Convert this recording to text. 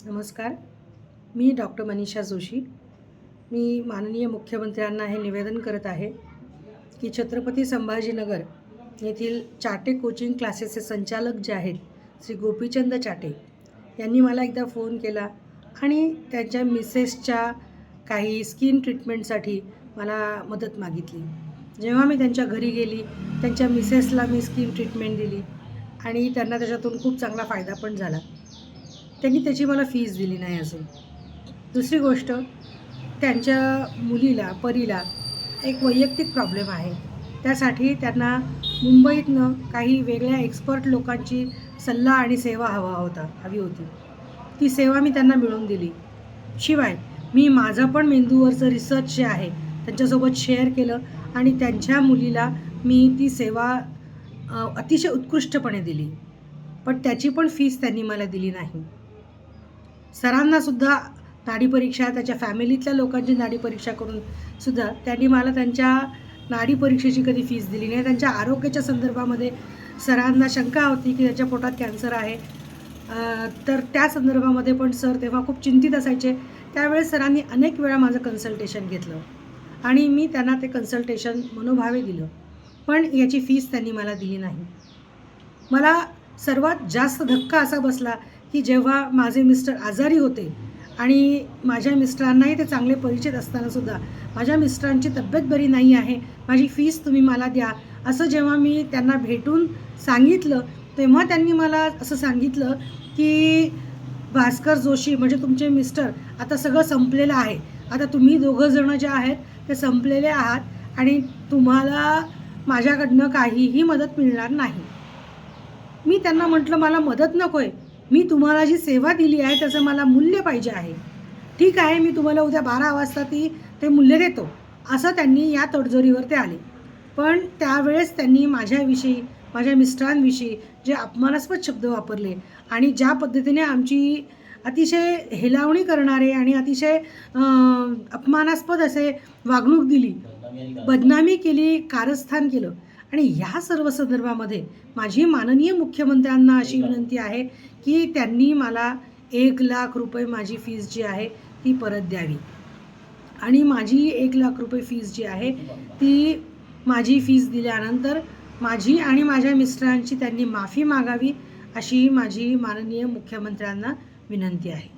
नमस्कार. मी डॉक्टर मनीषा जोशी. मी माननीय मुख्यमंत्र्यांना हे निवेदन करत आहे की छत्रपती संभाजीनगर येथील चाटे कोचिंग क्लासेसचे संचालक जे आहेत श्री गोपीचंद चाटे यांनी मला एकदा फोन केला आणि त्यांच्या मिसेसच्या काही स्किन ट्रीटमेंटसाठी मला मदत मागितली. जेव्हा मी त्यांच्या घरी गेली, त्यांच्या मिसेसला मी स्किन ट्रीटमेंट दिली आणि त्यांना त्याच्यातून खूप चांगला फायदा पण झाला. त्यांनी त्याची मला फीस दिली नाही अजून. दुसरी गोष्ट, त्यांच्या मुलीला परीला एक वैयक्तिक प्रॉब्लेम आहे. त्यासाठी त्यांना मुंबईतनं काही वेगळ्या एक्सपर्ट लोकांची सल्ला आणि सेवा हवी होती. ती सेवा मी त्यांना मिळवून दिली. शिवाय मी माझं पण मेंदूवरचं रिसर्च जे आहे त्यांच्यासोबत शेअर केलं आणि त्यांच्या मुलीला मी ती सेवा अतिशय उत्कृष्टपणे दिली. पण त्याची पण फीस त्यांनी मला दिली नाही. सरांनासुद्धा नाडी परीक्षा, त्याच्या फॅमिलीतल्या लोकांची नाडी परीक्षा करून सुद्धा त्यांनी मला त्यांच्या नाडी परीक्षेची कधी फीस दिली नाही. त्यांच्या आरोग्याच्या संदर्भामध्ये सरांना शंका होती की त्याच्या पोटात कॅन्सर आहे, तर त्या संदर्भामध्ये पण सर तेव्हा खूप चिंतित असायचे. त्यावेळेस सरांनी अनेक वेळा माझं कन्सल्टेशन घेतलं आणि मी त्यांना ते कन्सल्टेशन मनोभावे दिलं. पण याची फीस त्यांनी मला दिली नाही. मला सर्वात जास्त धक्का असा बसला की जेव्हा माझे मिस्टर आजारी होते आणि माझ्या मिस्टरांनाही ते चांगले परिचित असतानासुद्धा माझ्या मिस्टरांची तब्येत बरी नाही आहे, माझी फीस तुम्ही मला द्या, असं जेव्हा मी त्यांना भेटून सांगितलं तेव्हा त्यांनी मला असं सांगितलं की भास्कर जोशी म्हणजे तुमचे मिस्टर आता सगळं संपलेलं आहे, आता तुम्ही दोघं जणं जे आहेत ते संपलेले आहात आणि तुम्हाला माझ्याकडनं काहीही मदत मिळणार नाही. मी त्यांना म्हटलं, मला मदत नको आहे, मी तुम्हाला जी सेवा दिली आहे त्याचं मला मूल्य पाहिजे आहे. ठीक आहे, मी तुम्हाला उद्या 12 वाजता ते मूल्य देतो, असं त्यांनी या तडजोडीवर ते आले. पण त्यावेळेस त्यांनी माझ्याविषयी, माझ्या मिस्टरांविषयी जे अपमानास्पद शब्द वापरले आणि ज्या पद्धतीने आमची अतिशय हेलावणी करणारे आणि अतिशय अपमानास्पद असे वागणूक दिली, बदनामी केली, कारस्थान केलं. आणि ह्या सर्व संदर्भामध्ये माझी माननीय मुख्यमंत्र्यांना अशी विनंती आहे की त्यांनी मला 1,00,000 रुपये माझी फीस जी आहे ती परत द्यावी. आणि माझी 1,00,000 रुपये फीस जी आहे ती माझी फीस दिल्यानंतर माझी आणि माझ्या मिस्टरांची त्यांनी माफी मागावी, अशी माझी माननीय मुख्यमंत्र्यांना विनंती आहे.